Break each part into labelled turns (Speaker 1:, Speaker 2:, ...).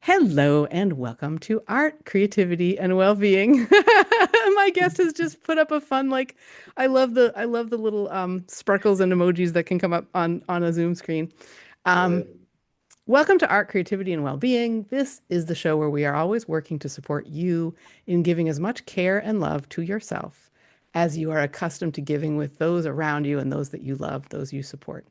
Speaker 1: Hello and welcome to Art, Creativity, and Well-Being. My guest has just put up a fun I love the little sparkles and emojis that can come up on a Zoom screen.
Speaker 2: Yeah.
Speaker 1: Um, Welcome to Art, Creativity, and Well-Being. This is the show where we are always working to support you in giving as much care and love to yourself as you are accustomed to giving with those around you and those that you love, those you support.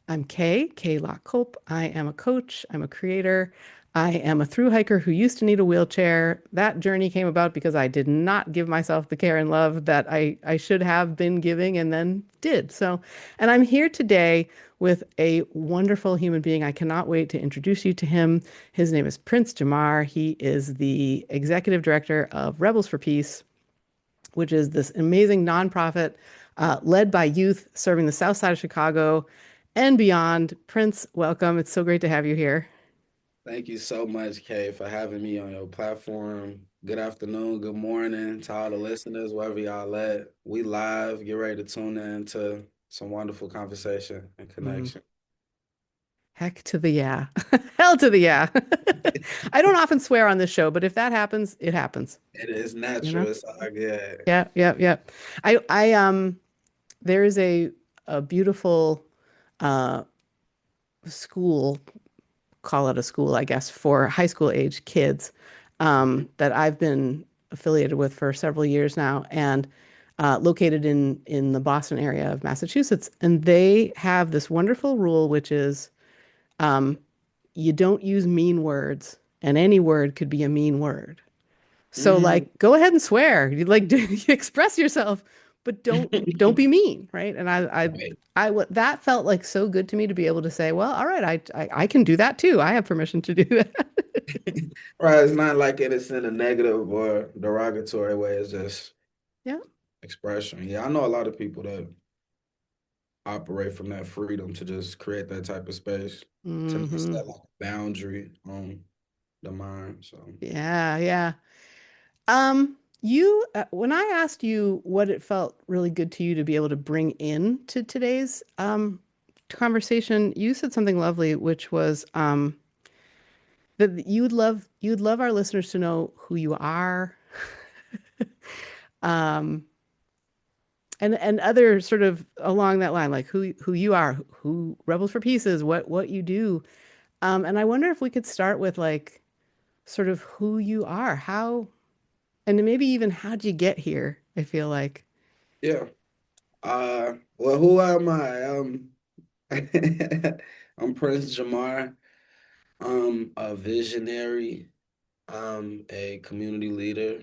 Speaker 1: I'm Kay Lock Cope. I am a coach. I'm a creator. I am a through hiker who used to need a wheelchair. That journey came about because I did not give myself the care and love that I should have been giving and then did. And I'm here today with a wonderful human being. I cannot wait to introduce you to him. His name is Prince Jimmar. He is the executive director of Rebels for Peace, which is this amazing nonprofit led by youth serving the South Side of Chicago and beyond. Prince, welcome. It's so great to have you here.
Speaker 2: Thank you so much, Kay, for having me on your platform. Good afternoon, good morning to all the listeners, wherever y'all at. We live. Get ready to tune in to some wonderful conversation and
Speaker 1: Mm,
Speaker 2: connection.
Speaker 1: heck to the yeah. Hell to the yeah. I don't often swear on this show, but if that happens, it happens,
Speaker 2: It is
Speaker 1: you know?
Speaker 2: natural. It's all good.
Speaker 1: Yeah, yeah, yeah. I there is a beautiful uh school, call it a school, I guess, for high school age kids
Speaker 2: Mhm.
Speaker 1: that I've been affiliated with for several years now, and located in the Boston area of Massachusetts. And they have this wonderful rule, which is um, you don't use mean words, and any word could be a mean word. So
Speaker 2: Mm.
Speaker 1: like, go ahead and swear. You like express yourself, but don't be mean, right? And
Speaker 2: Right.
Speaker 1: that felt like so good to me to be able to say, well, all right, I can do that too. I have permission to do that.
Speaker 2: Right. It's not like it's in a negative or derogatory way. It's just
Speaker 1: Yeah.
Speaker 2: expression. Yeah, I know a lot of people that operate from that freedom to just create that type of space, to not
Speaker 1: Hmm.
Speaker 2: set like a boundary on the mind. So
Speaker 1: Yeah, yeah. When I asked you what it felt really good to you to be able to bring in to today's conversation, you said something lovely, which was that you'd love our listeners to know who you are, um, and other sort of along that line, like who you are, who Rebels for Peace is, what you do. And I wonder if we could start with like sort of who you are, how, and maybe even how'd you get here, I feel like.
Speaker 2: yeah. Well, who am I? I'm Prince Jamar. I'm a visionary. I'm a community leader.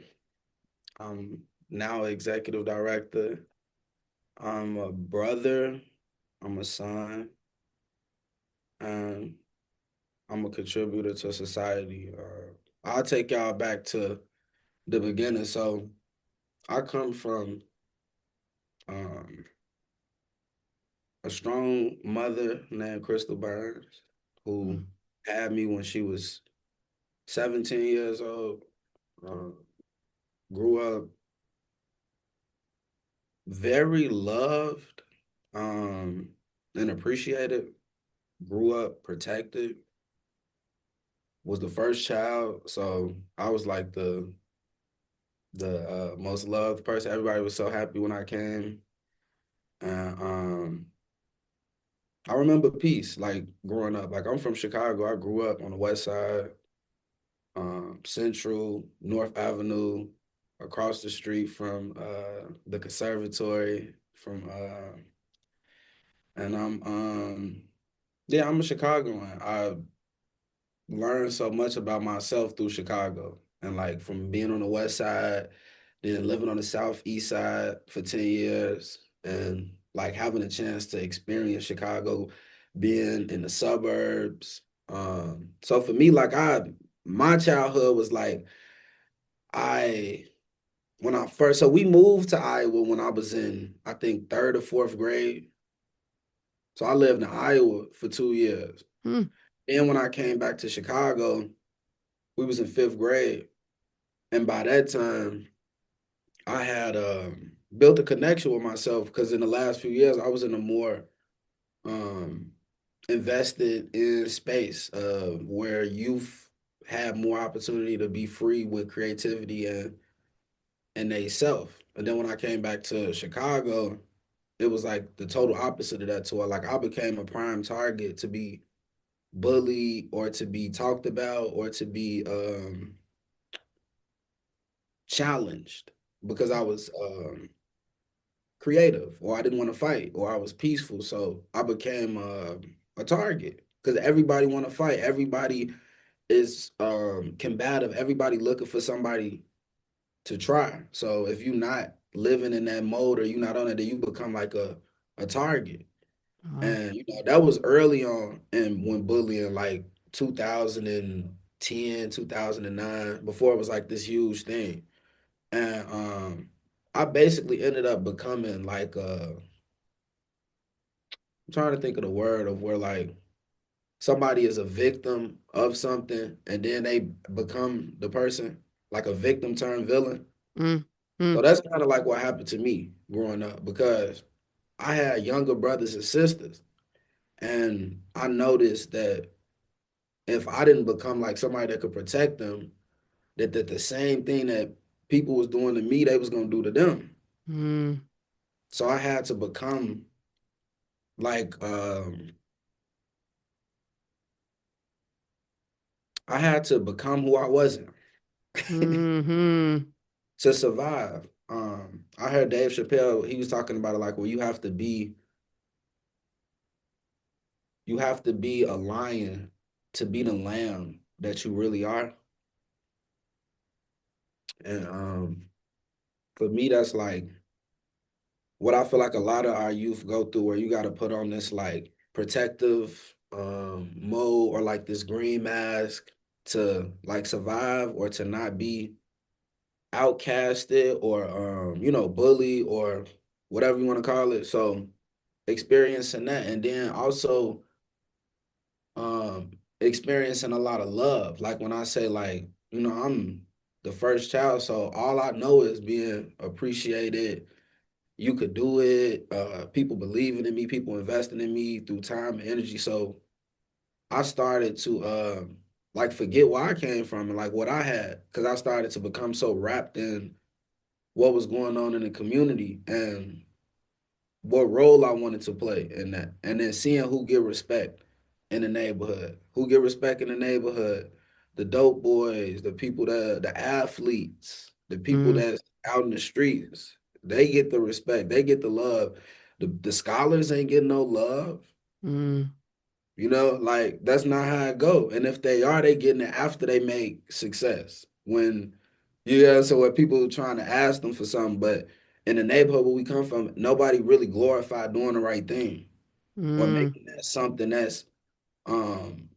Speaker 2: I'm now executive director. I'm a brother. I'm a son. Um, I'm a contributor to society. I'll take y'all back to the beginning. So I come from um, a strong mother named Crystal Burns, who
Speaker 1: Mm,
Speaker 2: had me when she was 17 years old. Uh, grew up very loved um, and appreciated. Grew up protected. Was the first child, so I was like the most loved person. Everybody was so happy when I came, and I remember peace. Like growing up, like I'm from Chicago. I grew up on the West Side, Central, North Avenue, across the street from the conservatory, from and yeah, I'm a Chicagoan. I learned so much about myself through Chicago. And like from being on the West Side, then living on the Southeast Side for 10 years and like having a chance to experience Chicago, being in the suburbs. So for me, like my childhood was like I when I first, so we moved to Iowa when I was in, I think, third or fourth grade. So I lived in Iowa for 2 years.
Speaker 1: mm,
Speaker 2: Then when I came back to Chicago, we was in fifth grade. And by that time, I had built a connection with myself because in the last few years, I was in a more um, invested in space where youth had more opportunity to be free with creativity and they self. And then when I came back to Chicago, it was like the total opposite of that tour. Like I became a prime target to be bullied or to be talked about or to be challenged because I was creative or I didn't want to fight or I was peaceful. So I became a target because everybody want to fight. Everybody is combative. Everybody looking for somebody to try. So if you're not living in that mode or you're not on it, then you become like a target.
Speaker 1: Oh.
Speaker 2: And that was early on and when bullying like 2010, 2009, before it was like this huge thing. And I basically ended up becoming like I'm trying to think of the word of where like somebody is a victim of something and then they become the person, like a victim turned villain.
Speaker 1: Mm,
Speaker 2: So
Speaker 1: mm,
Speaker 2: that's kind of like what happened to me growing up because I had younger brothers and sisters. And I noticed that if I didn't become like somebody that could protect them, that the same thing that people was doing to me, they was gonna do to them.
Speaker 1: mm,
Speaker 2: So I had to become like I had to become who I wasn't
Speaker 1: mm-hmm,
Speaker 2: to survive. I heard Dave Chappelle, he was talking about it like, well, you have to be a lion to be the lamb that you really are. And for me, that's like what I feel like a lot of our youth go through, where you got to put on this like protective mode or like this green mask to like survive or to not be outcasted or bully or whatever you want to call it. So experiencing that and then also experiencing a lot of love. Like when I say like, I'm the first child, so all I know is being appreciated. You could do it. People believing in me, people investing in me through time and energy. So I started to like forget where I came from and like what I had because I started to become so wrapped in what was going on in the community and what role I wanted to play in that. And then seeing who get respect in the neighborhood, who get respect in the neighborhood, the dope boys, the people the athletes, the people
Speaker 1: mm,
Speaker 2: that's out in the streets, they get the respect, they get the love. The scholars ain't getting no love.
Speaker 1: mm,
Speaker 2: Like that's not how it go. And if they are, they getting it after they make success. So when people trying to ask them for something, but in the neighborhood where we come from, nobody really glorified doing the right thing or
Speaker 1: mm,
Speaker 2: making that something that's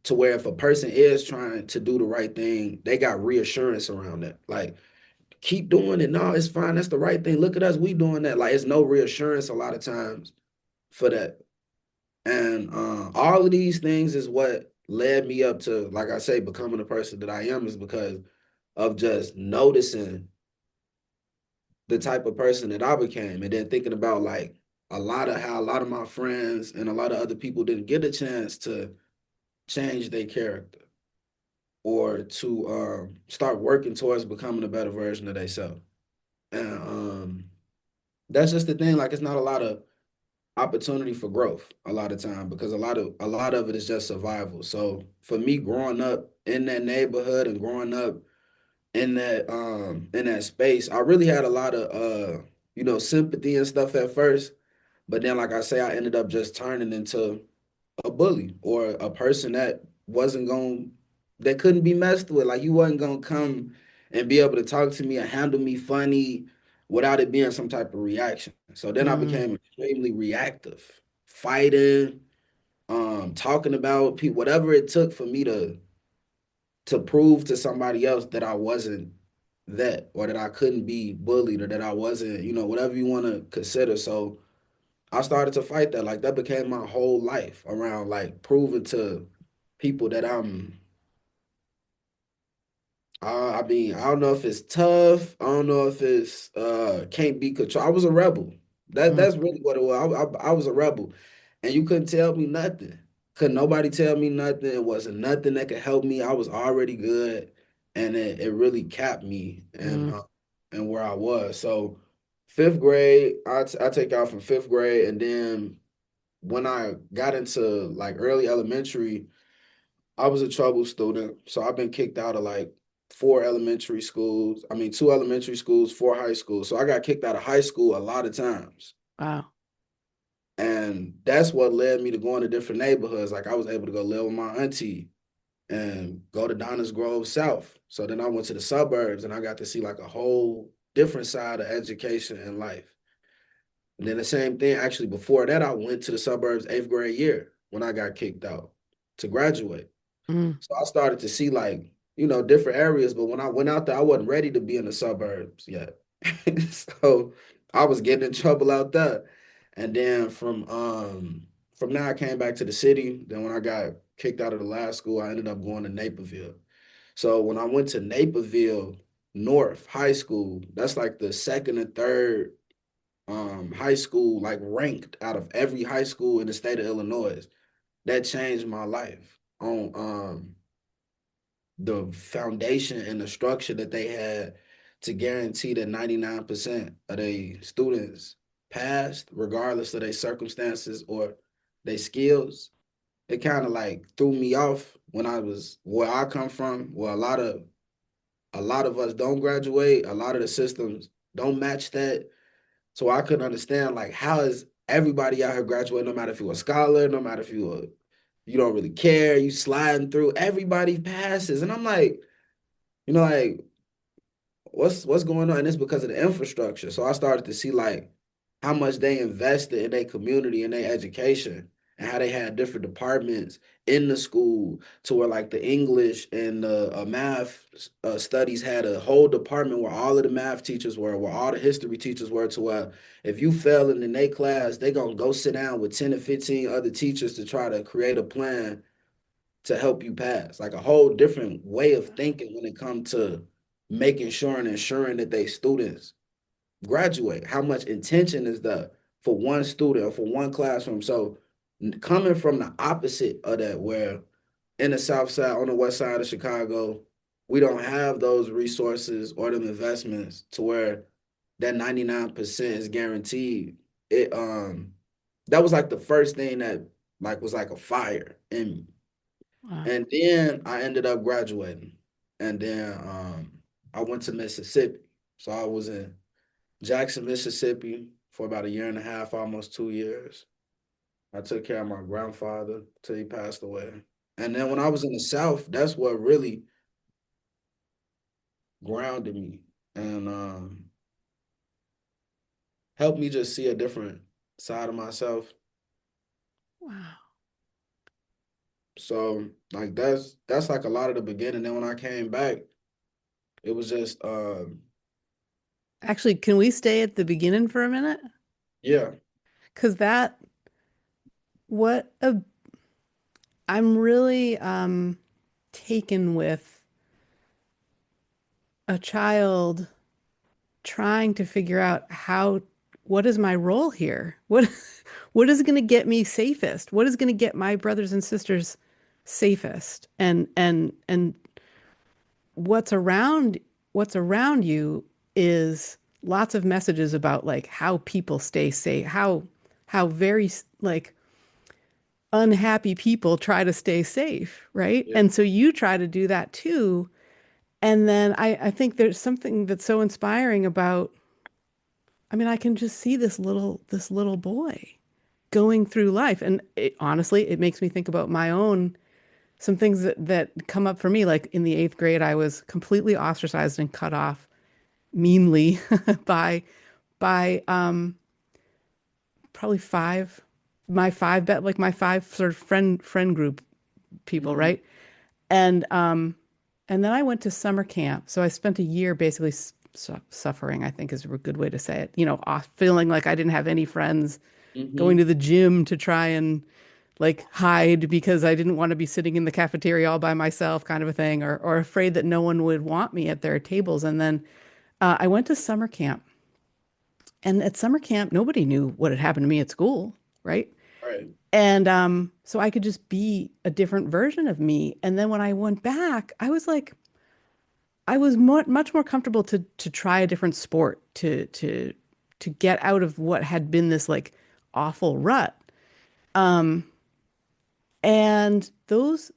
Speaker 2: to where if a person is trying to do the right thing, they got reassurance around that. Like, keep doing it. No, it's fine. That's the right thing. Look at us. We doing that. Like, it's no reassurance a lot of times for that. And all of these things is what led me up to, like I say, becoming the person that I am is because of just noticing the type of person that I became and then thinking about like how a lot of my friends and a lot of other people didn't get a chance to change their character or to start working towards becoming a better version of themselves. And that's just the thing. Like it's not a lot of opportunity for growth a lot of time because a lot of it is just survival. So for me growing up in that neighborhood and growing up in that space, I really had a lot of sympathy and stuff at first. But then like I say, I ended up just turning into a bully or a person that couldn't be messed with. Like you wasn't gonna come and be able to talk to me and handle me funny without it being some type of reaction. So then I
Speaker 1: mm,
Speaker 2: became extremely reactive, fighting, talking about people, whatever it took for me to prove to somebody else that I wasn't that or that I couldn't be bullied or that I wasn't, whatever you want to consider. So I started to fight that. Like that became my whole life around like proving to people that I mean, I don't know if it's tough. I don't know if it's can't be controlled. I was a rebel.
Speaker 1: mm,
Speaker 2: That's really what it was. I was a rebel, and you couldn't tell me nothing. Could nobody tell me nothing. It wasn't nothing that could help me. I was already good, and it really capped me
Speaker 1: Mm,
Speaker 2: and where I was. So fifth grade, I take out from fifth grade, and then when I got into like early elementary, I was a trouble student. So I've been kicked out of like four elementary schools. I mean, two elementary schools, four high schools. So I got kicked out of high school a lot of times.
Speaker 1: wow.
Speaker 2: And that's what led me to going to different neighborhoods. Like I was able to go live with my auntie and go to Donners Grove South. So then I went to the suburbs and I got to see like a whole different side of education and life. And then the same thing, actually, before that, I went to the suburbs eighth grade year when I got kicked out to graduate.
Speaker 1: Mm,
Speaker 2: So I started to see like, different areas. But when I went out there, I wasn't ready to be in the suburbs yet. So I was getting in trouble out there. And then from there I came back to the city. Then when I got kicked out of the last school, I ended up going to Naperville. So when I went to Naperville North High School, that's like the second and third high school, like ranked out of every high school in the state of Illinois. That changed my life on the foundation and the structure that they had to guarantee that 99% of their students passed, regardless of their circumstances or their skills. It kind of like threw me off when I was where I come from, where a lot of us don't graduate, a lot of the systems don't match that. So I couldn't understand like how is everybody out here graduating, no matter if you're a scholar, no matter if you don't really care, you sliding through, everybody passes. And I'm like, like what's going on? And it's because of the infrastructure. So I started to see like how much they invested in their community and their education and how they had different departments in the school to where like the English and the math studies had a whole department where all of the math teachers were, where all the history teachers were, to where if you fell in their class, they gonna go sit down with 10 to 15 other teachers to try to create a plan to help you pass. Like a whole different way of thinking when it comes to making sure and ensuring that they students graduate. How much intention is that for one student or for one classroom? So coming from the opposite of that, where in the South Side, on the West Side of Chicago, we don't have those resources or them investments to where that 99% is guaranteed. It that was like the first thing that like was like a fire in me.
Speaker 1: wow.
Speaker 2: And then I ended up graduating. And then I went to Mississippi. So I was in Jackson, Mississippi for about a year and a half, almost 2 years. I took care of my grandfather till he passed away. And then when I was in the South, that's what really grounded me and helped me just see a different side of myself.
Speaker 1: Wow.
Speaker 2: So like that's like a lot of the beginning. Then when I came back, it was just
Speaker 1: Actually, can we stay at the beginning for a minute?
Speaker 2: yeah.
Speaker 1: Because what a, I'm really taken with a child trying to figure out what is my role here? What is going to get me safest? What is going to get my brothers and sisters safest? And what's around you is lots of messages about like how people stay safe, how very like unhappy people try to stay safe, right?
Speaker 2: Yeah.
Speaker 1: And so you try to do that too. And then I think there's something that's so inspiring about, I mean, I can just see this little boy going through life. And honestly, it makes me think about my own, some things that come up for me. Like in the eighth grade, I was completely ostracized and cut off meanly by by probably my five sort of friend group people,
Speaker 2: Hmm.
Speaker 1: right? And and then I went to summer camp. So I spent a year basically suffering, I think is a good way to say it. Off, feeling like I didn't have any friends, going
Speaker 2: Hmm.
Speaker 1: to the gym to try and like hide because I didn't want to be sitting in the cafeteria all by myself, kind of a thing, or afraid that no one would want me at their tables. And then I went to summer camp. And at summer camp, nobody knew what had happened to me at school, right?
Speaker 2: Right.
Speaker 1: And so I could just be a different version of me. And then when I went back, I was like, I was much more comfortable to try a different sport, to get out of what had been this like awful rut. Um, and those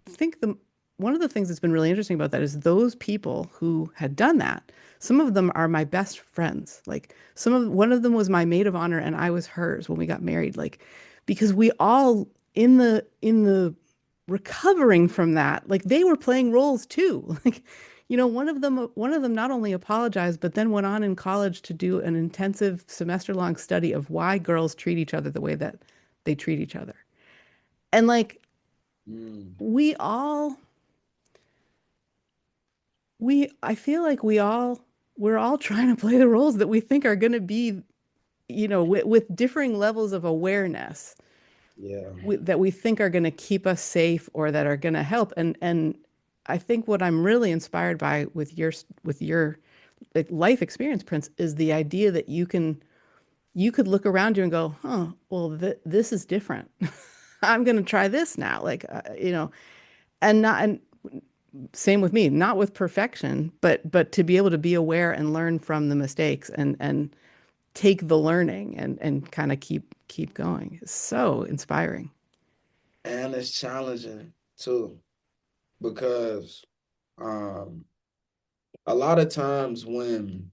Speaker 1: think the one of the things that's been really interesting about that is those people who had done that. Some of them are my best friends. Like one of them was my maid of honor and I was hers when we got married. Like because we all in the recovering from that, like they were playing roles too. Like one of them not only apologized but then went on in college to do an intensive semester long study of why girls treat each other the way that they treat each other. And like
Speaker 2: Mm,
Speaker 1: we all I feel like we're all trying to play the roles that we think are going to be, with differing levels of awareness
Speaker 2: yeah.
Speaker 1: that we think are going to keep us safe or that are going to help. And I think what I'm really inspired by with your like life experience, Prince, is the idea that you could look around you and go, "Huh, well, this is different. I'm going to try this now." Like, and same with me, not with perfection, but to be able to be aware and learn from the mistakes and take the learning and kind of keep going. It's so inspiring.
Speaker 2: And it's challenging too, because um a lot of times when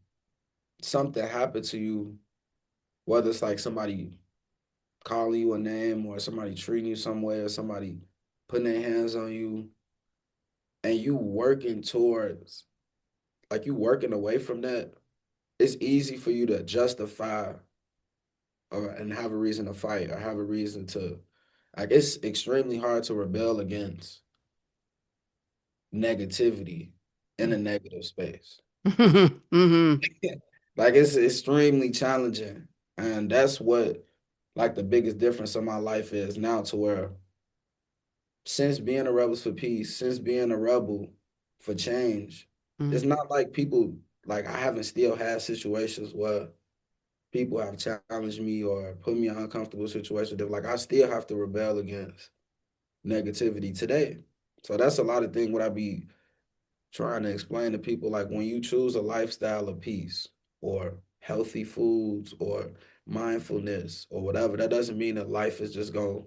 Speaker 2: something happened to you, whether it's like somebody calling you a name or somebody treating you some way or somebody putting their hands on you and you working towards like you working away from that, it's easy for you to justify or and have a reason to fight or have a reason to like it's extremely hard to rebel against negativity in a negative space.
Speaker 1: Hmm.
Speaker 2: Like it's extremely challenging. And that's what like the biggest difference of my life is now to where since being a rebels for peace, since being a rebel for change, it's not like people like I haven't still had situations where people have challenged me or put me in uncomfortable situations. They're like I still have to rebel against negativity today. So that's a lot of things what I be trying to explain to people like when you choose a lifestyle of peace or healthy foods or mindfulness or whatever, that doesn't mean that life is just going to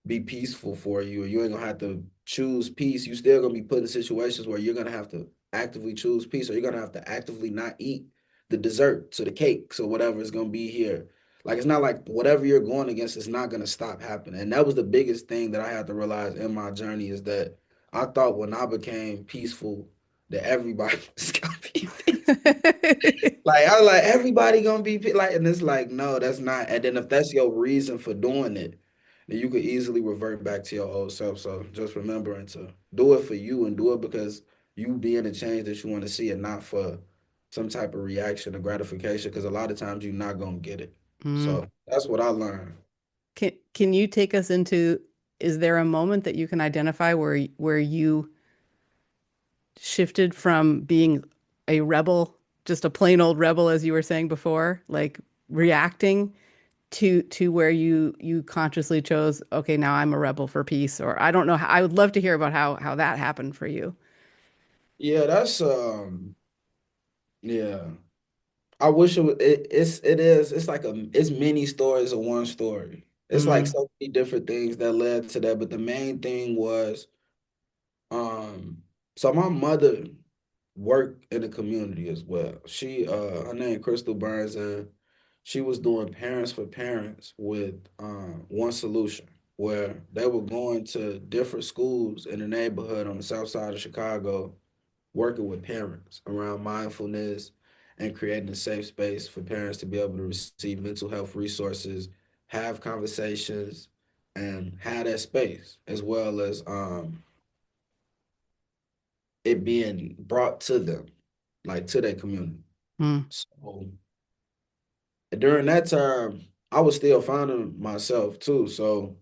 Speaker 2: be peaceful for you, or you ain't gonna have to choose peace. You still gonna be put in situations where you're gonna have to actively choose peace, or you're gonna have to actively not eat the desserts or the cakes or whatever is gonna be here. Like it's not like whatever you're going against is not gonna stop happening. And that was the biggest thing that I had to realize in my journey is that I thought when I became peaceful that everybody was gonna be peaceful. Like I was like everybody gonna be like, and it's like no, that's not. And then if that's your reason for doing it, then you could easily revert back to your old self. So just remembering to do it for you and do it because you being the change that you want to see, and not for some type of reaction or gratification. Because a lot of times you're not gonna get it.
Speaker 1: Mm.
Speaker 2: So that's what I learned.
Speaker 1: Can you take us into, is there a moment that you can identify where you shifted from being a rebel, just a plain old rebel, as you were saying before, like reacting to where you consciously chose, okay, now I'm a rebel for peace, or I don't know. I would love to hear about how that happened for you.
Speaker 2: Yeah, that's yeah. I wish it's like it's many stories of one story. It's like
Speaker 1: Mm,
Speaker 2: so many different things that led to that, but the main thing was so my mother worked in the community as well. She her name Crystal Burns and she was doing parents for parents with one solution where they were going to different schools in the neighborhood on the south side of Chicago working with parents around mindfulness and creating a safe space for parents to be able to receive mental health resources, have conversations, and have that space, as well as it being brought to them, like to their community.
Speaker 1: mm,
Speaker 2: So during that time, I was still finding myself too. So,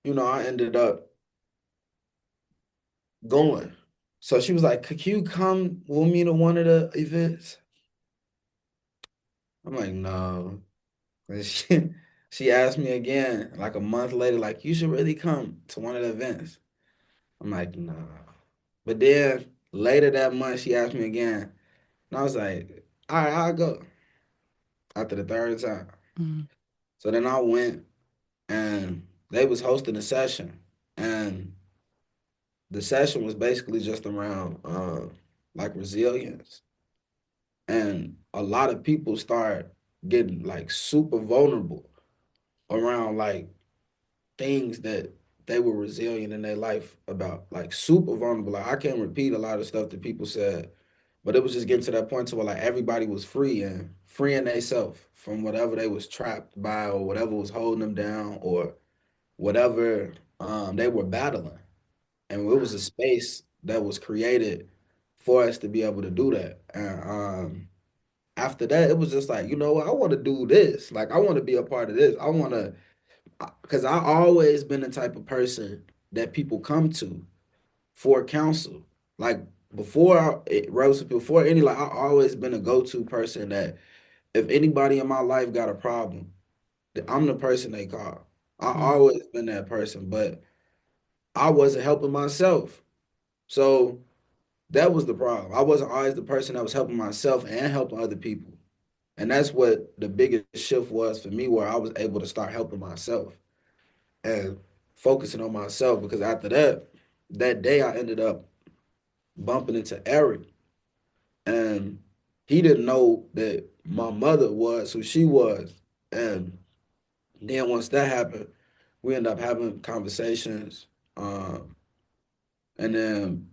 Speaker 2: I ended up going. So she was like, could you come with me to one of the events? I'm like, no. She asked me again, like a month later, like, you should really come to one of the events. I'm like, nah. But then later that month, she asked me again. And I was like, all right, I'll go after the third time.
Speaker 1: Mm,
Speaker 2: So then I went and they was hosting a session. And the session was basically just around like resilience. And a lot of people start getting like super vulnerable around like things that they were resilient in their life about, like super vulnerable. Like I can't repeat a lot of stuff that people said, but it was just getting to that point to where like everybody was free and freeing themselves from whatever they was trapped by or whatever was holding them down or whatever they were battling. And it was a space that was created for us to be able to do that. And after that, it was just like, you know what, I want to do this. Like I want to be a part of this. I want to, because I always been the type of person that people come to for counsel. Like before any, like I always been a go-to person that if anybody in my life got a problem, I'm the person they call. I
Speaker 1: mm,
Speaker 2: always been that person, but I wasn't helping myself. So that was the problem. I wasn't always the person that was helping myself and helping other people. And that's what the biggest shift was for me, where I was able to start helping myself and focusing on myself. Because after that, that day I ended up bumping into Eric, and he didn't know that my mother was who she was. And then once that happened, we ended up having conversations. Um, and then,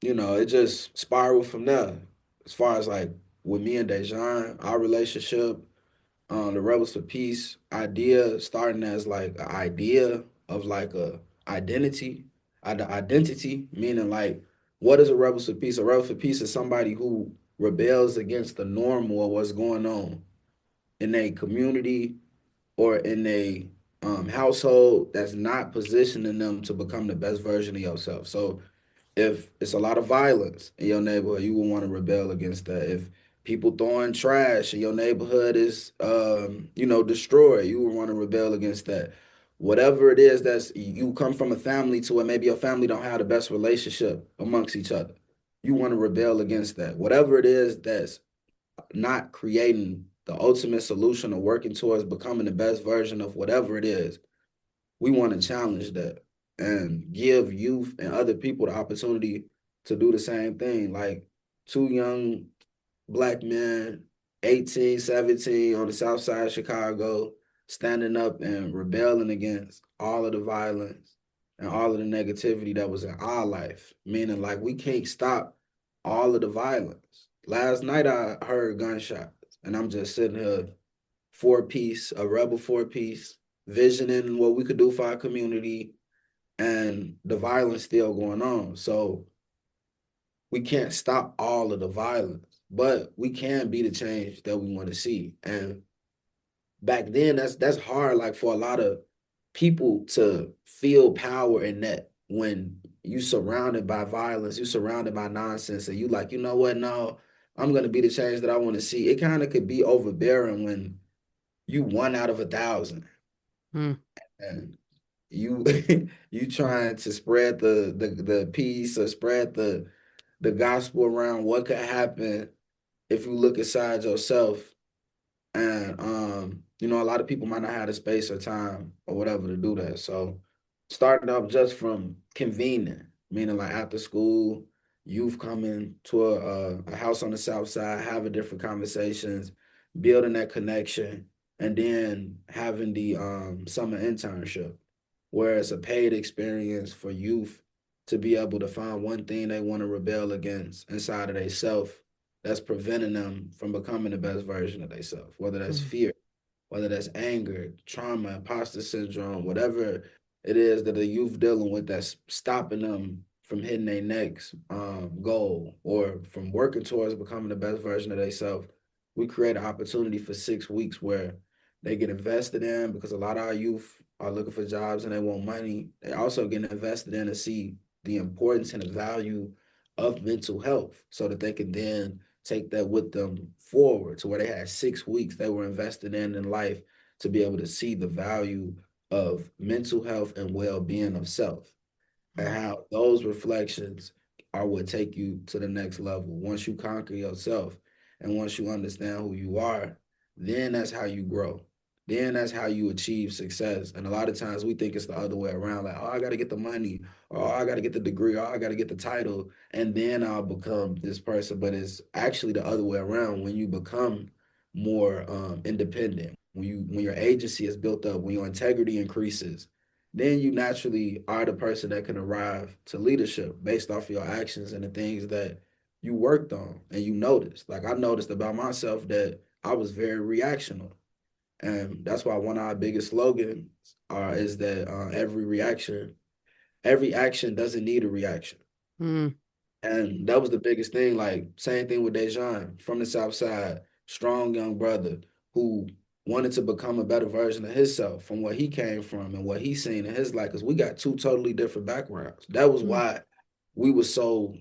Speaker 2: it just spiraled from there. As far as like with me and Dejan, our relationship, the Rebels for Peace idea starting as like an idea of like a identity, identity meaning like what is a Rebels for Peace? A Rebel for Peace is somebody who rebels against the norm or what's going on in a community or in a household that's not positioning them to become the best version of yourself. So if it's a lot of violence in your neighborhood, you will want to rebel against that. If people throwing trash in your neighborhood is, destroyed, you will want to rebel against that. Whatever it is that's you come from a family to where maybe your family don't have the best relationship amongst each other, you want to rebel against that. Whatever it is that's not creating the ultimate solution or working towards becoming the best version of whatever it is, we want to challenge that and give youth and other people the opportunity to do the same thing. Like two young black men, 18, 17, on the south side of Chicago, standing up and rebelling against all of the violence and all of the negativity that was in our life. Meaning like we can't stop all of the violence. Last night I heard gunshots and I'm just sitting here, four piece, a rebel four piece, visioning what we could do for our community, and the violence still going on. So we can't stop all of the violence, but we can be the change that we want to see. And back then, that's hard, like for a lot of people to feel power in that when you surrounded by violence, you surrounded by nonsense, and you like, you know what? No, I'm gonna be the change that I want to see. It kind of could be overbearing when you one out of 1,000
Speaker 1: mm,
Speaker 2: and you you trying to spread the peace or spread the gospel around what could happen if you look inside yourself. And a lot of people might not have the space or time or whatever to do that. So starting up just from convening, meaning like after school, youth coming to a house on the south side, having different conversations, building that connection, and then having the summer internship, where it's a paid experience for youth to be able to find one thing they want to rebel against inside of themselves that's preventing them from becoming the best version of themselves, whether that's
Speaker 1: mm,
Speaker 2: fear, whether that's anger, trauma, imposter syndrome, whatever it is that the youth dealing with that's stopping them from hitting their next goal or from working towards becoming the best version of themselves. We create an opportunity for 6 weeks where they get invested in, because a lot of our youth are looking for jobs and they want money. They also get invested in to see the importance and the value of mental health so that they can then take that with them forward to where they had 6 weeks they were invested in life to be able to see the value of mental health and well-being of self, and
Speaker 1: Mm.
Speaker 2: how those reflections are what take you to the next level. Once you conquer yourself and once you understand who you are, then that's how you grow. Then that's how you achieve success. And a lot of times we think it's the other way around, like, oh, I got to get the money, or oh, I got to get the degree, or oh, I got to get the title, and then I'll become this person. But it's actually the other way around. When you become more independent, when your agency is built up, when your integrity increases, then you naturally are the person that can arrive to leadership based off of your actions and the things that you worked on and you noticed. Like I noticed about myself that I was very reactional. And that's why one of our biggest slogans is that every action doesn't need a reaction.
Speaker 1: Mm.
Speaker 2: And that was the biggest thing. Like, same thing with Dejan from the South Side, strong young brother who wanted to become a better version of himself from what he came from and what he's seen in his life. Because we got two totally different backgrounds. That was
Speaker 1: Mm.
Speaker 2: why we were so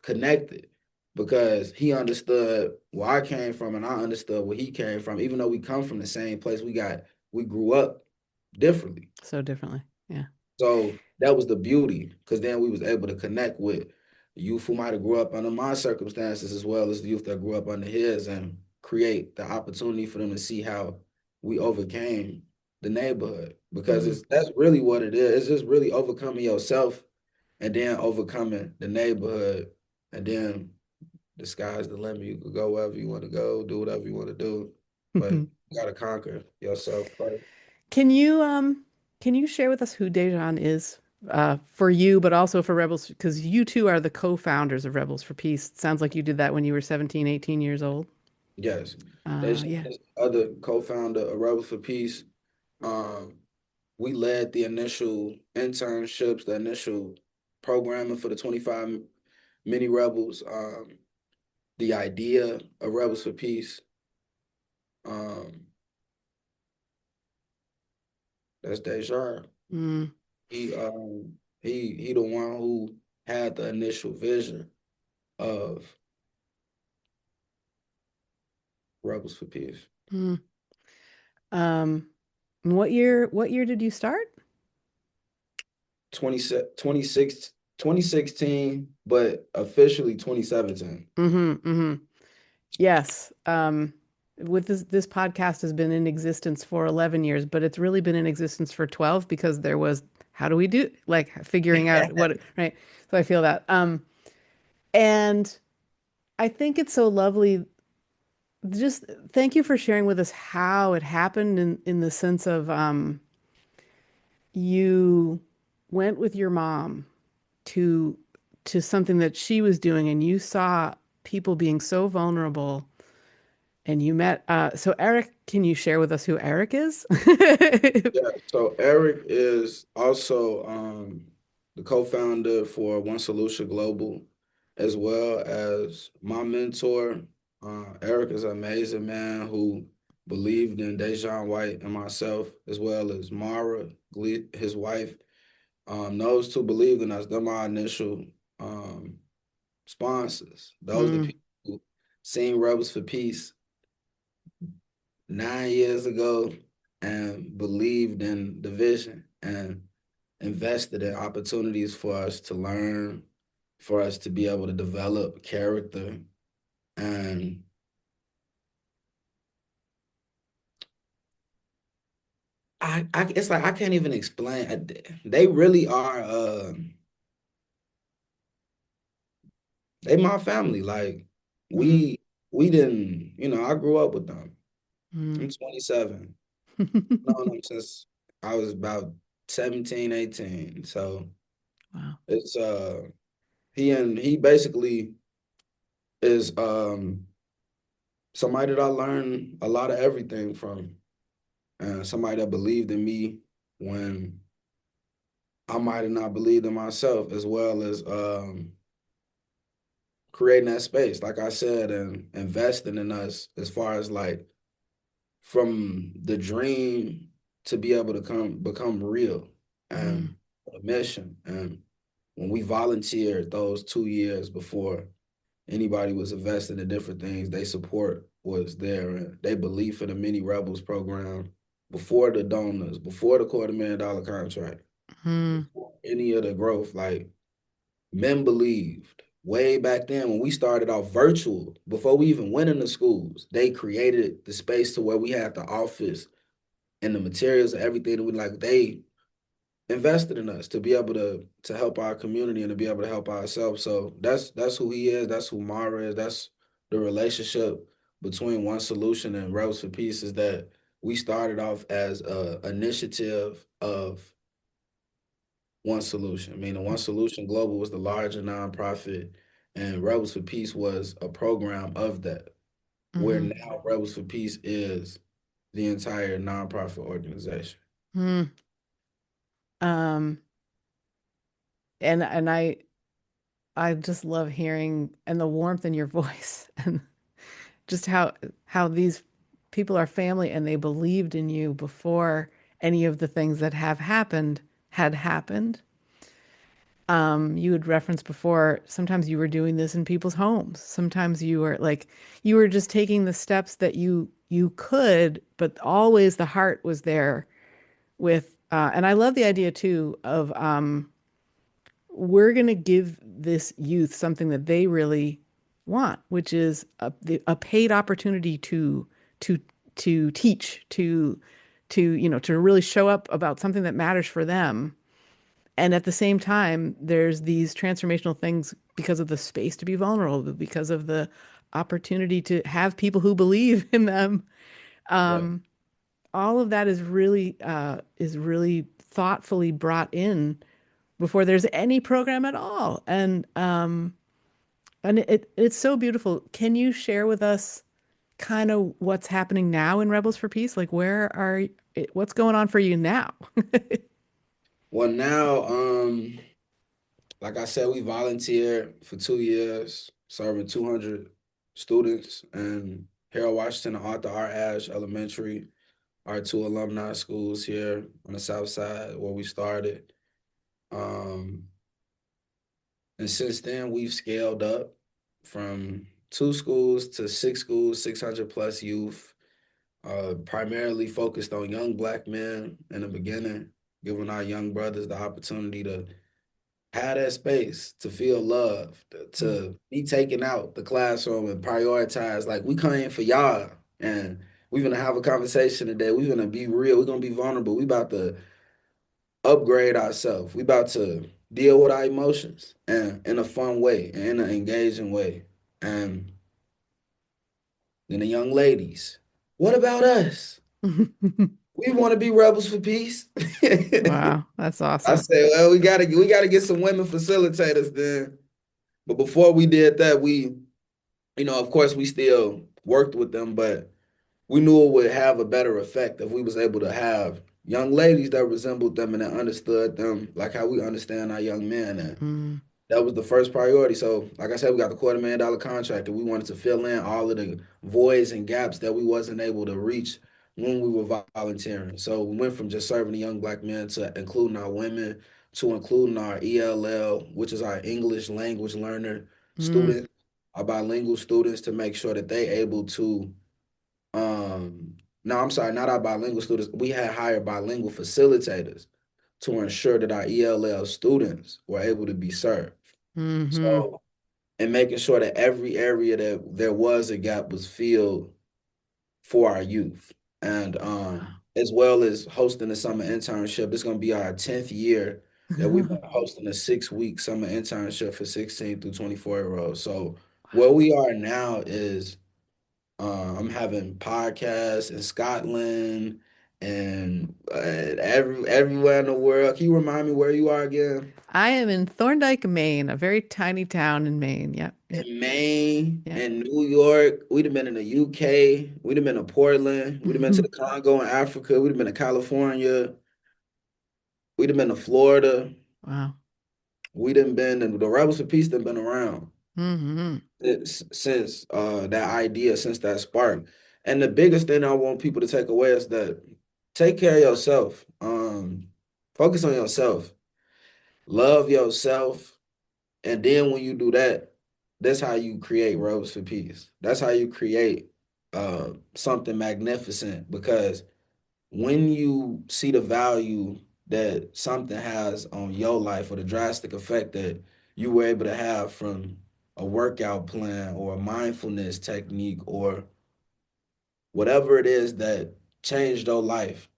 Speaker 2: connected, because he understood where I came from and I understood where he came from. Even though we come from the same place, we grew up differently.
Speaker 1: So differently. Yeah.
Speaker 2: So that was the beauty, because then we was able to connect with youth who might have grew up under my circumstances as well as the youth that grew up under his, and create the opportunity for them to see how we overcame the neighborhood. Because
Speaker 1: Mm.
Speaker 2: it's that's really what it is. It's just really overcoming yourself and then overcoming the neighborhood, and then the sky's the limit. You could go wherever you want to go, do whatever you want to do, but you gotta conquer yourself first.
Speaker 1: Can you can you share with us who Dejan is for you, but also for Rebels? Because you two are the co-founders of Rebels for Peace. It sounds like you did that when you were 17, 18 years old.
Speaker 2: Yes. There's
Speaker 1: Yeah.
Speaker 2: this other co-founder of Rebels for Peace. Um, we led the initial internships, the initial programming for the 25 mini rebels. The idea of Rebels for Peace. Um, that's Dejan.
Speaker 1: Mm.
Speaker 2: He he the one who had the initial vision of Rebels for Peace.
Speaker 1: Mm. Um, what year did you start?
Speaker 2: 20, 26, 2016, but officially 2017.
Speaker 1: Mm-hmm. Mm-hmm. Yes. With this podcast has been in existence for 11 years, but it's really been in existence for 12 because there was how do we do like figuring out what right? So I feel that. And I think it's so lovely. Just thank you for sharing with us how it happened in the sense of you went with your mom to something that she was doing and you saw people being so vulnerable and you met so Eric, can you share with us who Eric is?
Speaker 2: Yeah, so Eric is also the co-founder for One Solution Global, as well as my mentor. Eric is an amazing man who believed in Dejan White and myself, as well as Mara, his wife. Those two believed in us. They're my initial um, sponsors. Those are the
Speaker 1: Mm,
Speaker 2: people who seen Rebels for Peace 9 years ago and believed in the vision and invested in opportunities for us to learn, for us to be able to develop character. And it's like I can't even explain. They really are. They my family. Like
Speaker 1: mm,
Speaker 2: we didn't. I grew up with them.
Speaker 1: mm.
Speaker 2: I'm 27. Known them since I was about 17, 18. So
Speaker 1: Wow.
Speaker 2: it's he basically is somebody that I learned a lot of everything from, and somebody that believed in me when I might have not believed in myself, as well as creating that space, like I said, and investing in us as far as like from the dream to be able to become real
Speaker 1: Mm,
Speaker 2: and a mission. And when we volunteered those 2 years before anybody was invested in different things, they support was there, and they believe for the Mini Rebels program before the donors, before the $250,000 contract,
Speaker 1: Mm,
Speaker 2: before any of the growth. Like men believed way back then when we started off virtual, before we even went into schools, they created the space to where we had the office and the materials and everything. And we like they invested in us to be able to help our community and to be able to help ourselves. So that's who he is. That's who Mara is. That's the relationship between One Solution and Rebels for Peace is that we started off as a initiative of One Solution. I mean, the One Solution Global was the larger nonprofit, and Rebels for Peace was a program of that. Where
Speaker 1: mm-hmm,
Speaker 2: now Rebels for Peace is the entire nonprofit organization.
Speaker 1: mm. Um, and I just love hearing and the warmth in your voice and just how these people are family and they believed in you before any of the things that have happened had happened. You had referenced before, sometimes you were doing this in people's homes. Sometimes you were just taking the steps that you could, but always the heart was there with and I love the idea too of we're going to give this youth something that they really want, which is a paid opportunity to to teach, to really show up about something that matters for them. And at the same time, there's these transformational things because of the space to be vulnerable, because of the opportunity to have people who believe in them.
Speaker 2: Right.
Speaker 1: All of that is really thoughtfully brought in before there's any program at all. And it's so beautiful. Can you share with us kind of what's happening now in Rebels for Peace? Like what's going on for you now?
Speaker 2: Well, now, like I said, we volunteered for 2 years, serving 200 students in Harold Washington and Arthur R. Ashe Elementary, our two alumni schools here on the South Side where we started. Um, and since then, we've scaled up from two schools to six schools, 600 plus youth, primarily focused on young Black men in the beginning, giving our young brothers the opportunity to have that space to feel loved, to be taken out the classroom and prioritize. Like we come in for y'all, and we're gonna have a conversation today. We're gonna be real. We're gonna be vulnerable. We about to upgrade ourselves. We about to deal with our emotions and in a fun way and in an engaging way. And then the young ladies, what about us? We want to be rebels for peace.
Speaker 1: Wow, that's
Speaker 2: I
Speaker 1: awesome.
Speaker 2: said, well, we gotta get some women facilitators then. But before we did that, of course, we still worked with them, but we knew it would have a better effect if we was able to have young ladies that resembled them and that understood them like how we understand our young men. And
Speaker 1: Mm,
Speaker 2: that was the first priority. So, like I said, we got the $250,000 contract, and we wanted to fill in all of the voids and gaps that we wasn't able to reach when we were volunteering. So we went from just serving the young Black men to including our women, to including our ELL, which is our English language learner
Speaker 1: mm,
Speaker 2: students, our bilingual students, to make sure that they able to no, I'm sorry, not our bilingual students. We had hired bilingual facilitators to ensure that our ELL students were able to be served.
Speaker 1: hmm.
Speaker 2: So, and making sure that every area that there was a gap was filled for our youth. And as well as hosting the summer internship, this is going to be our 10th year that we've been
Speaker 1: Wow.
Speaker 2: hosting a 6 week summer internship for 16 through 24-year-olds. So where we are now is I'm having podcasts in Scotland and everywhere in the world. Can you remind me where you are again?
Speaker 1: I am in Thorndike, Maine, a very tiny town in Maine. Yep, yep,
Speaker 2: In Maine
Speaker 1: yep.
Speaker 2: and New York. We'd have been in the UK. We'd have been to Portland. We'd have been to the Congo in Africa. We'd have been to California. We'd have been to Florida.
Speaker 1: Wow.
Speaker 2: We'd have been, and the Rebels for Peace have been around
Speaker 1: Hmm.
Speaker 2: since that idea, since that spark. And the biggest thing I want people to take away is that take care of yourself. Focus on yourself. Love yourself. And then when you do that, that's how you create Rebels for Peace. That's how you create something magnificent because when you see the value that something has on your life or the drastic effect that you were able to have from a workout plan or a mindfulness technique or whatever it is that changed your life,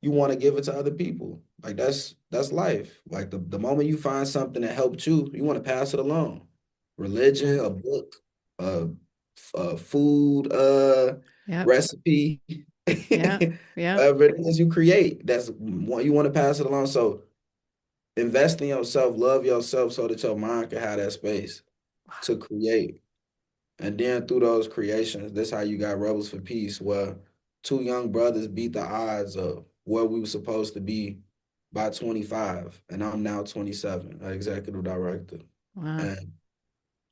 Speaker 2: you want to give it to other people. Like that's life. Like the moment you find something that helped you, you want to pass it along.
Speaker 1: Yeah.
Speaker 2: Religion, a book, uh, food,
Speaker 1: Yep.
Speaker 2: recipe,
Speaker 1: Yeah. Yeah.
Speaker 2: whatever it is you create, that's what you want to pass it along. So invest in yourself, love yourself, so that your mind can have that space to create. And then through those creations, that's how you got Rebels for Peace, where two young brothers beat the odds of where we were supposed to be by 25. And I'm now 27, an executive director.
Speaker 1: Wow.
Speaker 2: And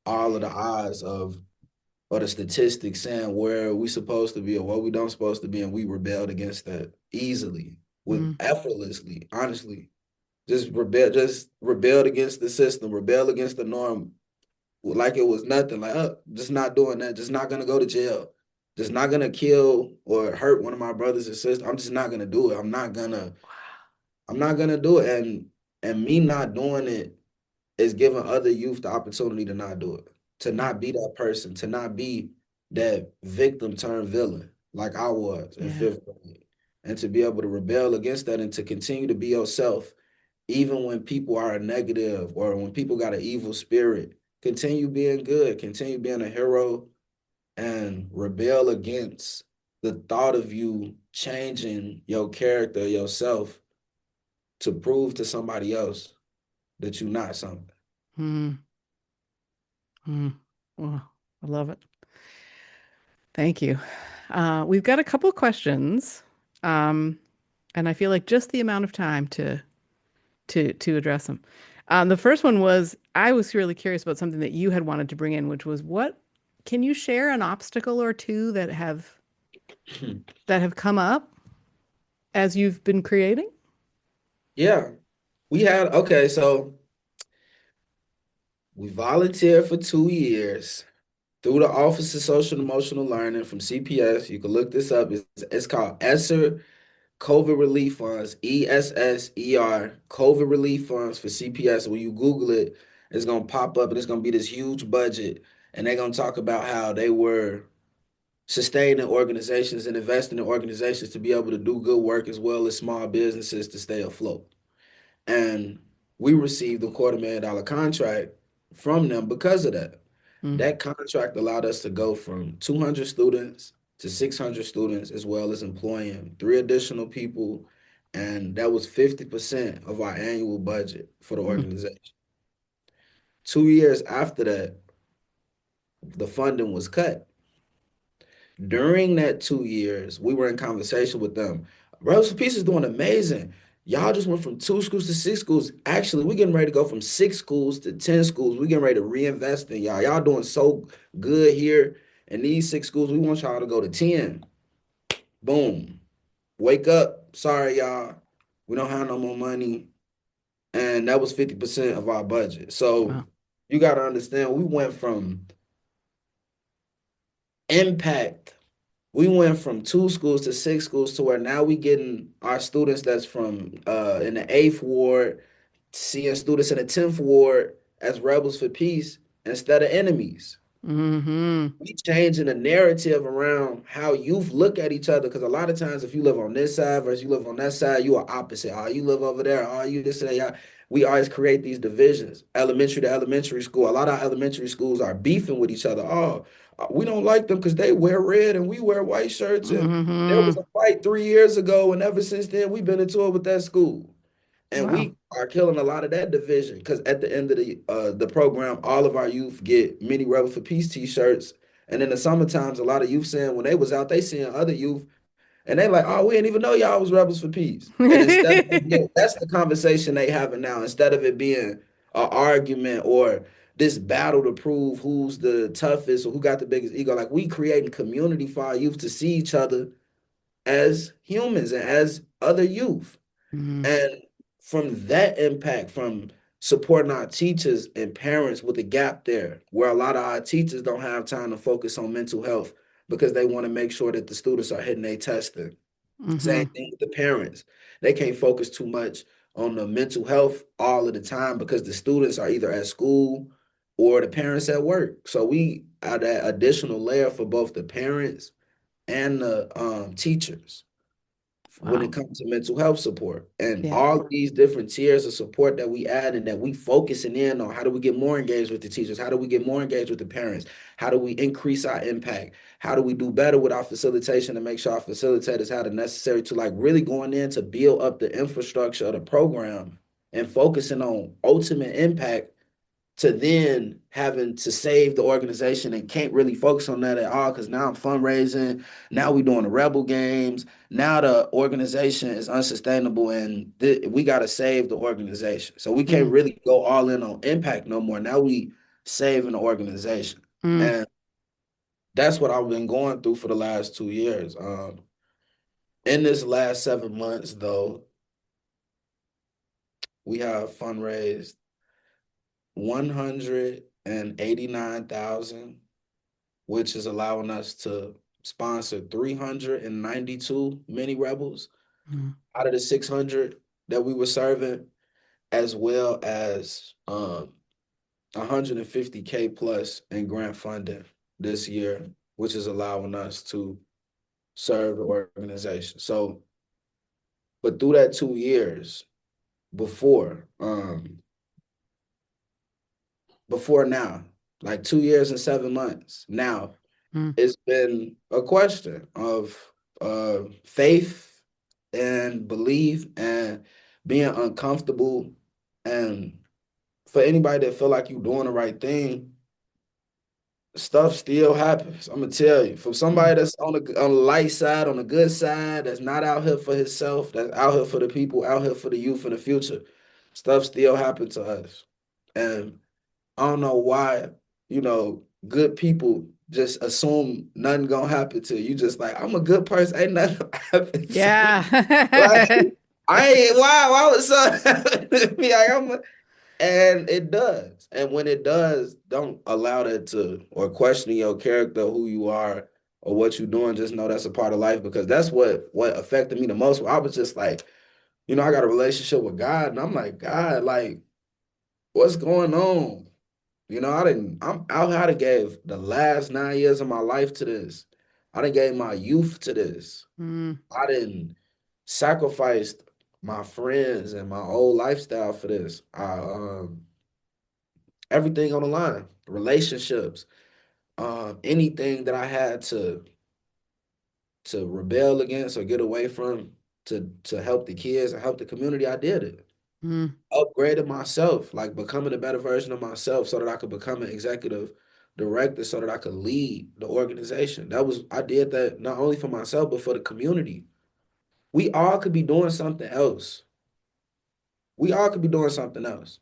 Speaker 2: all of the odds of or the statistics saying where we supposed to be or what we don't supposed to be, and we rebelled against that easily, with
Speaker 1: Mm.
Speaker 2: effortlessly, honestly. Just rebelled against the system, rebelled against the norm, like it was nothing. Like, just not doing that. Just not gonna go to jail. Just not gonna kill or hurt one of my brothers or sisters. I'm just not gonna do it. I'm not gonna do it. And me not doing it is giving other youth the opportunity to not do it, to
Speaker 1: Yeah.
Speaker 2: not be that person, to not be that victim turned villain like I was in
Speaker 1: Yeah.
Speaker 2: fifth grade. And to be able to rebel against that and to continue to be yourself, even when people are negative or when people got an evil spirit, continue being good, continue being a hero, and rebel against the thought of you changing your character, yourself, to prove to somebody else that you're not something.
Speaker 1: Mm. Mm. Well, I love it. Thank you. We've got a couple questions, um, and I feel like just the amount of time to address them. The first one was I was really curious about something that you had wanted to bring in, which was what can you share an obstacle or two that have come up as you've been creating?
Speaker 2: Yeah, okay, so we volunteered for 2 years through the Office of Social and Emotional Learning from CPS. You can look this up. It's called ESSER COVID Relief Funds, ESSER, COVID Relief Funds for CPS. When you Google it, it's going to pop up and it's going to be this huge budget. And they're going to talk about how they were sustaining organizations and investing in organizations to be able to do good work as well as small businesses to stay afloat. And we received a $250,000 contract from them because of that.
Speaker 1: Mm,
Speaker 2: That contract allowed us to go from 200 students to 600 students, as well as employing three additional people. And that was 50% of our annual budget for the
Speaker 1: mm,
Speaker 2: organization. 2 years after that, the funding was cut. During that 2 years, we were in conversation with them. Rebels for Peace is doing amazing. Y'all just went from 2 schools to 6 schools. Actually, we're getting ready to go from 6 schools to 10 schools. We're getting ready to reinvest in y'all. Y'all doing so good here in these 6 schools. We want y'all to go to 10. Boom. Wake up. Sorry, y'all. We don't have no more money. And that was 50% of our budget. So
Speaker 1: wow.
Speaker 2: you got to understand, we went from impact. We went from 2 schools to 6 schools to where now we getting our students that's from in the eighth ward, seeing students in the 10th ward as rebels for peace instead of enemies.
Speaker 1: Hmm.
Speaker 2: We changing the narrative around how youth look at each other. Because a lot of times, if you live on this side versus you live on that side, you are opposite. Oh, you live over there. Oh, you this and that. Yeah. We always create these divisions. Elementary to elementary school. A lot of elementary schools are beefing with each other. Oh, we don't like them because they wear red and we wear white shirts. And there was
Speaker 1: Hmm.
Speaker 2: a fight 3 years ago, and ever since then, we've been into it with that school. And
Speaker 1: Wow.
Speaker 2: we are killing a lot of that division because at the end of the program, all of our youth get mini Rebel for Peace t-shirts. And in the summer times, a lot of youth saying when they was out, they seeing other youth and they like, oh, we didn't even know y'all was Rebels for Peace. And instead of it being, that's the conversation they having now, instead of it being an argument or this battle to prove who's the toughest or who got the biggest ego. Like we creating community for our youth to see each other as humans and as other youth.
Speaker 1: Mm,
Speaker 2: And from that impact, from supporting our teachers and parents with a gap there, where a lot of our teachers don't have time to focus on mental health, because they want to make sure that the students are hitting their testing.
Speaker 1: Mm-hmm.
Speaker 2: Same thing with the parents. They can't focus too much on the mental health all of the time because the students are either at school or the parents at work. So we add that additional layer for both the parents and the teachers when it
Speaker 1: Wow.
Speaker 2: comes to mental health support. And
Speaker 1: Yeah.
Speaker 2: all of these different tiers of support that we add and that we focusing in on, how do we get more engaged with the teachers? How do we get more engaged with the parents? How do we increase our impact? How do we do better with our facilitation to make sure our facilitators have the necessary to like really going in to build up the infrastructure of the program and focusing on ultimate impact to then having to save the organization and can't really focus on that at all because now I'm fundraising. Now we're doing the Rebel games. Now the organization is unsustainable and we got to save the organization. So we can't
Speaker 1: Mm,
Speaker 2: really go all in on impact no more. Now we saving the organization.
Speaker 1: mm,
Speaker 2: And that's what I've been going through for the last 2 years. In this last 7 months, though, we have fundraised 189,000, which is allowing us to sponsor 392 mini rebels
Speaker 1: mm,
Speaker 2: out of the 600 that we were serving, as well as 150K plus in grant funding this year, which is allowing us to serve the organization. So, but through that 2 years before, before now, like 2 years and 7 months now,
Speaker 1: mm,
Speaker 2: it's been a question of faith and belief and being uncomfortable. And for anybody that feel like you're doing the right thing, stuff still happens. I'm gonna tell you, from
Speaker 1: mm.
Speaker 2: somebody that's on the light side, on the good side, that's not out here for himself, that's out here for the people, out here for the youth in the future, stuff still happens to us. And I don't know why, good people just assume nothing gonna happen to you. You just like, I'm a good person, ain't nothing gonna happen to me. Like,
Speaker 1: Yeah.
Speaker 2: I ain't why would something happen to me? Like, and it does. And when it does, don't allow that to or question your character, who you are, or what you're doing. Just know that's a part of life because that's what affected me the most. I was just like, I got a relationship with God, and I'm like, God, like, what's going on? I'm out here. I done gave the last 9 years of my life to this. I done gave my youth to this.
Speaker 1: Mm,
Speaker 2: I didn't sacrificed my friends and my old lifestyle for this. Everything on the line, relationships, anything that I had to rebel against or get away from to help the kids and help the community. I did it.
Speaker 1: mm,
Speaker 2: Upgraded myself, like becoming a better version of myself so that I could become an executive director so that I could lead the organization. I did that not only for myself, but for the community. We all could be doing something else. We all could be doing something else.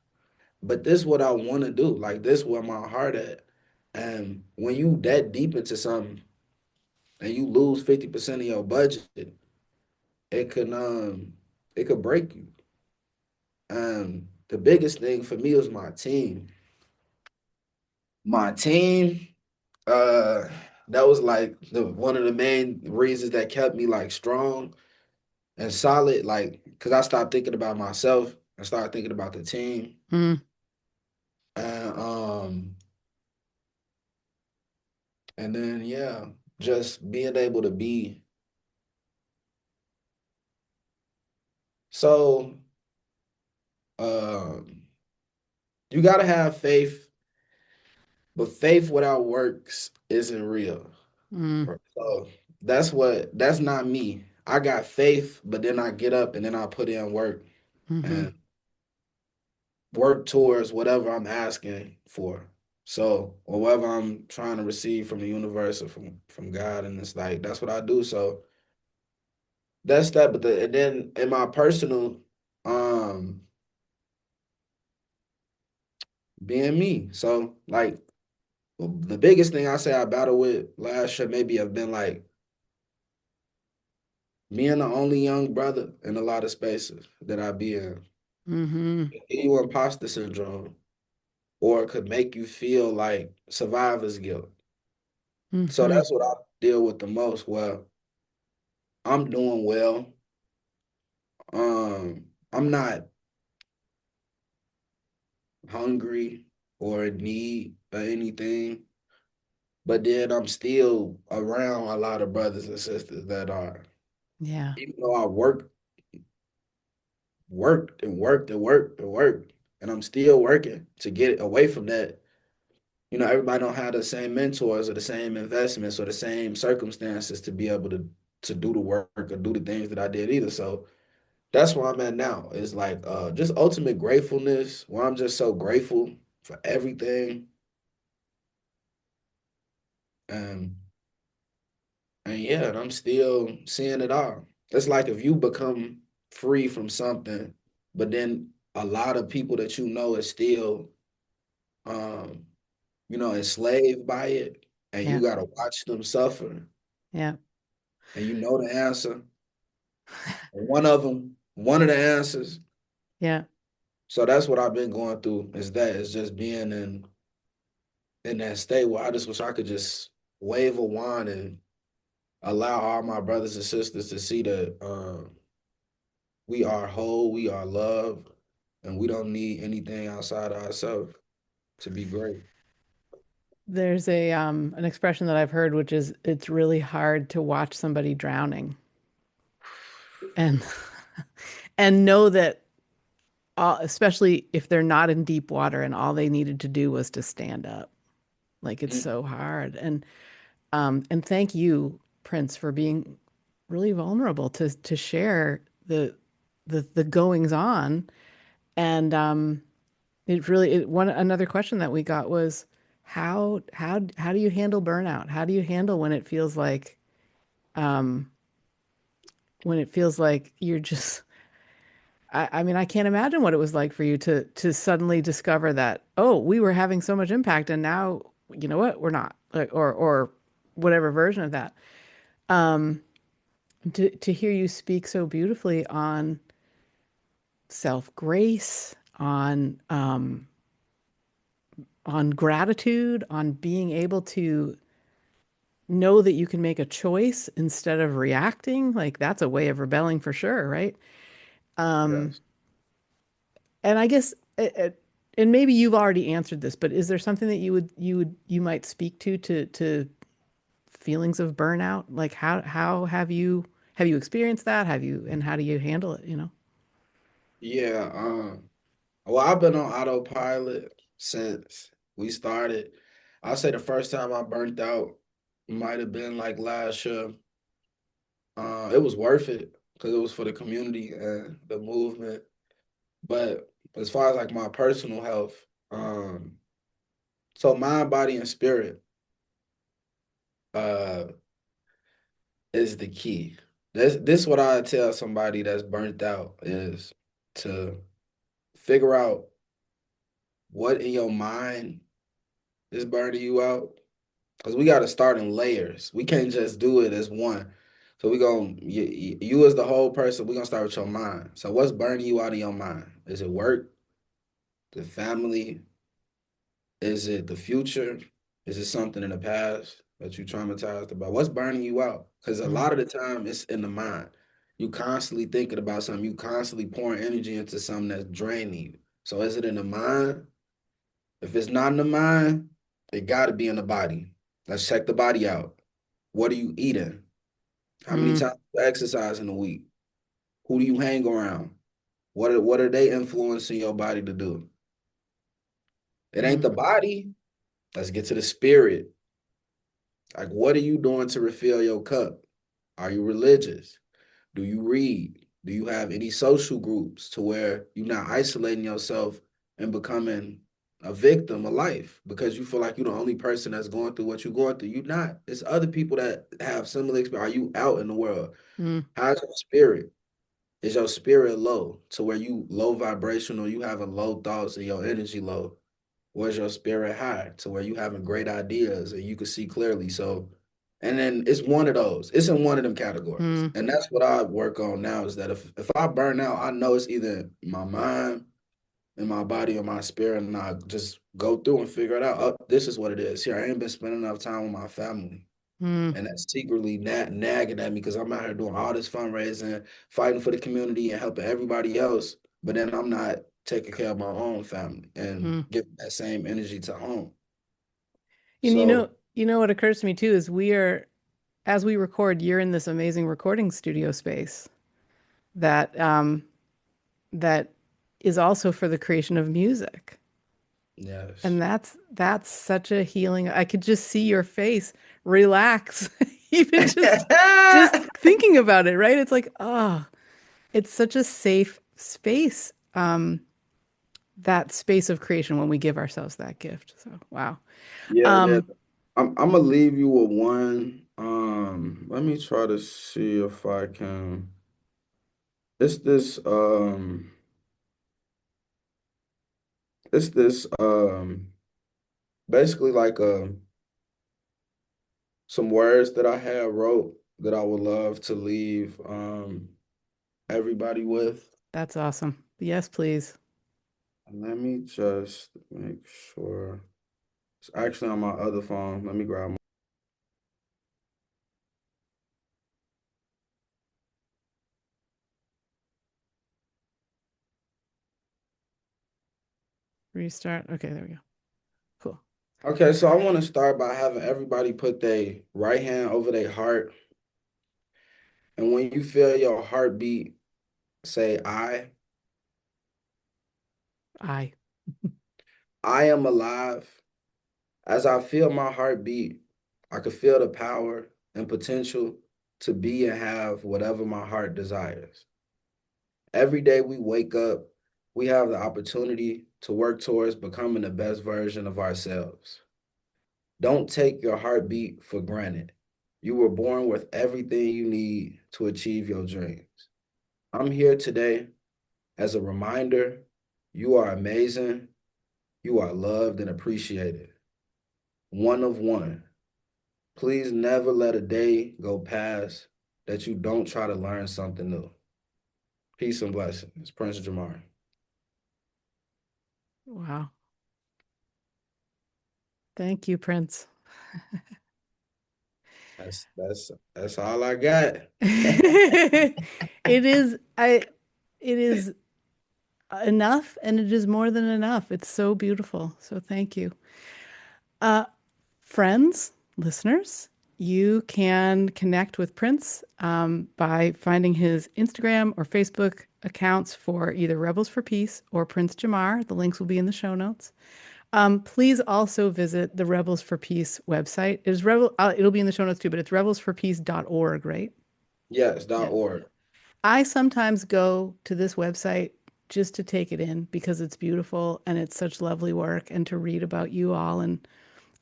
Speaker 2: But this is what I want to do. Like this is where my heart at. And when you that deep into something and you lose 50% of your budget, it can it could break you. The biggest thing for me was my team. My team, uh, that was like one of the main reasons that kept me like strong and solid. Like, cause I stopped thinking about myself and started thinking about the team.
Speaker 1: mm,
Speaker 2: And and then yeah, just being able to be so um you gotta have faith, but faith without works isn't real.
Speaker 1: mm,
Speaker 2: So that's not me. I got faith, but then I get up and then I put in work
Speaker 1: mm-hmm,
Speaker 2: and work towards whatever I'm asking for. So, or whatever I'm trying to receive from the universe or from God, and it's like that's what I do. So that's that. But and then in my personal, um, being me. So like the biggest thing I say I battle with last year maybe have been like being the only young brother in a lot of spaces that I be in.
Speaker 1: mm-hmm,
Speaker 2: You imposter syndrome, or it could make you feel like survivor's guilt. So
Speaker 1: mm-hmm.
Speaker 2: deal with the most? Well, I'm doing well. I'm not hungry or in need of anything, but then I'm still around a lot of brothers and sisters that are,
Speaker 1: Yeah.
Speaker 2: even though I worked and worked and worked and worked, and I'm still working to get away from that. You know, everybody don't have the same mentors or the same investments or the same circumstances to be able to do the work or do the things that I did either. So that's where I'm at now. It's like just ultimate gratefulness, where I'm just so grateful for everything. And and yeah, and I'm still seeing it all. It's like if you become free from something, but then a lot of people that you know is still um, enslaved by it, and you
Speaker 1: Yeah.
Speaker 2: gotta watch them suffer,
Speaker 1: Yeah.
Speaker 2: and you know the answer. One of the answers.
Speaker 1: Yeah.
Speaker 2: So that's what I've been going through. Is that it's just being in that state where I just wish I could just wave a wand and allow all my brothers and sisters to see that we are whole, we are loved, and we don't need anything outside of ourselves to be great.
Speaker 1: There's a an expression that I've heard, which is it's really hard to watch somebody drowning and and know that especially if they're not in deep water and all they needed to do was to stand up. Like it's
Speaker 2: Mm,
Speaker 1: so hard. And thank you, Prince, for being really vulnerable to share the goings on. And it really one another question that we got was how do you handle burnout? How do you handle um when it feels like you're just I mean, I can't imagine what it was like for you to suddenly discover that, oh, we were having so much impact and now, you know what, we're not. Like, or whatever version of that. Um, to hear you speak so beautifully on self-grace, on gratitude, on being able to know that you can make a choice instead of reacting, like that's a way of rebelling for sure, right? Um,
Speaker 2: yes.
Speaker 1: and I guess, and maybe you've already answered this, but is there something that you might speak to feelings of burnout? Like how have you experienced that? Have you and how do you handle it, you know?
Speaker 2: Yeah. Well, I've been on autopilot since we started. I'll say the first time I burnt out might have been like last year. It was worth it because it was for the community and the movement. But as far as like my personal health, so mind, body, and spirit, uh, is the key. This what I tell somebody that's burnt out is to figure out what in your mind is burning you out. Because we got to start in layers. We can't just do it as one. So we going you as the whole person, we're gonna start with your mind. So what's burning you out of your mind? Is it work? The family? Is it the future? Is it something in the past that you traumatized about? What's burning you out? Because a
Speaker 1: Mm,
Speaker 2: lot of the time it's in the mind. You constantly thinking about something. You constantly pouring energy into something that's draining you. So is it in the mind? If it's not in the mind, it got to be in the body. Let's check the body out. What are you eating? How many
Speaker 1: mm,
Speaker 2: times you exercise in a week? Who do you hang around? What are they influencing your body to do? It ain't
Speaker 1: mm,
Speaker 2: the body. Let's get to the spirit. Like, what are you doing to refill your cup? Are you religious? Do you read? Do you have any social groups to where you're not isolating yourself and becoming a victim of life because you feel like you're the only person that's going through what you're going through? You're not. It's other people that have similar experience. Are you out in the world?
Speaker 1: mm,
Speaker 2: How's your spirit? Is your spirit low to where you low vibrational, you having low thoughts and your energy low? Was your spirit high to where you having great ideas and you can see clearly? So, and then it's one of those. It's in one of them categories,
Speaker 1: mm,
Speaker 2: and that's what I work on now. Is that if I burn out, I know it's either my mind and my body or my spirit, and I just go through and figure it out. Oh, this is what it is. Here, I ain't been spending enough time with my family.
Speaker 1: Mm,
Speaker 2: And that's secretly nagging at me because I'm out here doing all this fundraising, fighting for the community and helping everybody else. But then I'm not taking care of my own family and
Speaker 1: mm.
Speaker 2: giving that same energy to home.
Speaker 1: And
Speaker 2: So
Speaker 1: you know what occurs to me too is we are, as we record, you're in this amazing recording studio space that that is also for the creation of music.
Speaker 2: yes.
Speaker 1: And that's such a healing. I could just see your face relax, even just thinking about it, right? It's like, oh, it's such a safe space, that space of creation when we give ourselves that gift. So, wow.
Speaker 2: Yeah, it is.
Speaker 1: Um,
Speaker 2: I'm gonna leave you with one. Let me try to see if I can. It's this it's this basically like some words that I had wrote that I would love to leave everybody with.
Speaker 1: that's awesome. Yes, please.
Speaker 2: Let me just make sure. It's actually on my other phone. Let me grab my.
Speaker 1: Restart. Okay, there we go. Cool.
Speaker 2: Okay, so I want to start by having everybody put their right hand over their heart. And when you feel your heartbeat, say I.
Speaker 1: I.
Speaker 2: I am alive. As I feel my heartbeat, I can feel the power and potential to be and have whatever my heart desires. Every day we wake up, we have the opportunity to work towards becoming the best version of ourselves. Don't take your heartbeat for granted. You were born with everything you need to achieve your dreams. I'm here today as a reminder you are amazing, you are loved and appreciated. One of one. Please never let a day go past that you don't try to learn something new. Peace and blessings. Prince Jamar.
Speaker 1: Wow. Thank you, Prince.
Speaker 2: That's all I got.
Speaker 1: It is it is enough and it is more than enough. It's so beautiful. So thank you. Uh, Friends, listeners, you can connect with Prince by finding his Instagram or Facebook accounts for either Rebels for Peace or Prince Jamar. The links will be in the show notes. Please also visit the Rebels for Peace website. It'll be in the show notes too, but it's rebelsforpeace.org, right?
Speaker 2: Yes,
Speaker 1: Yeah.
Speaker 2: .org.
Speaker 1: I sometimes go to this website just to take it in because it's beautiful and it's such lovely work and to read about you all. And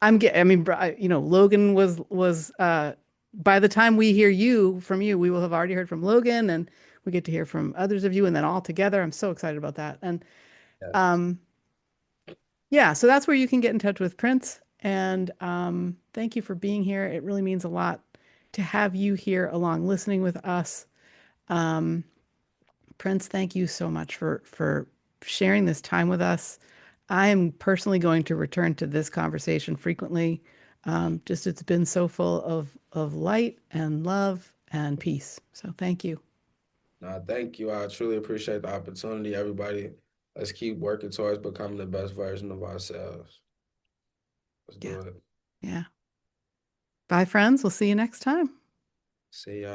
Speaker 1: I mean, Logan was by the time we hear from you, we will have already heard from Logan and we get to hear from others of you and then all together. I'm so excited about that. And
Speaker 2: Yes.
Speaker 1: um, yeah, so that's where you can get in touch with Prince. And thank you for being here. It really means a lot to have you here along listening with us. Um, Prince, thank you so much for sharing this time with us. I am personally going to return to this conversation frequently. Just it's been so full of light and love and peace. So thank you.
Speaker 2: No, thank you. I truly appreciate the opportunity. Everybody, let's keep working towards becoming the best version of ourselves. Let's
Speaker 1: Yeah.
Speaker 2: do it.
Speaker 1: Yeah. Bye, friends. We'll see you next time.
Speaker 2: See ya.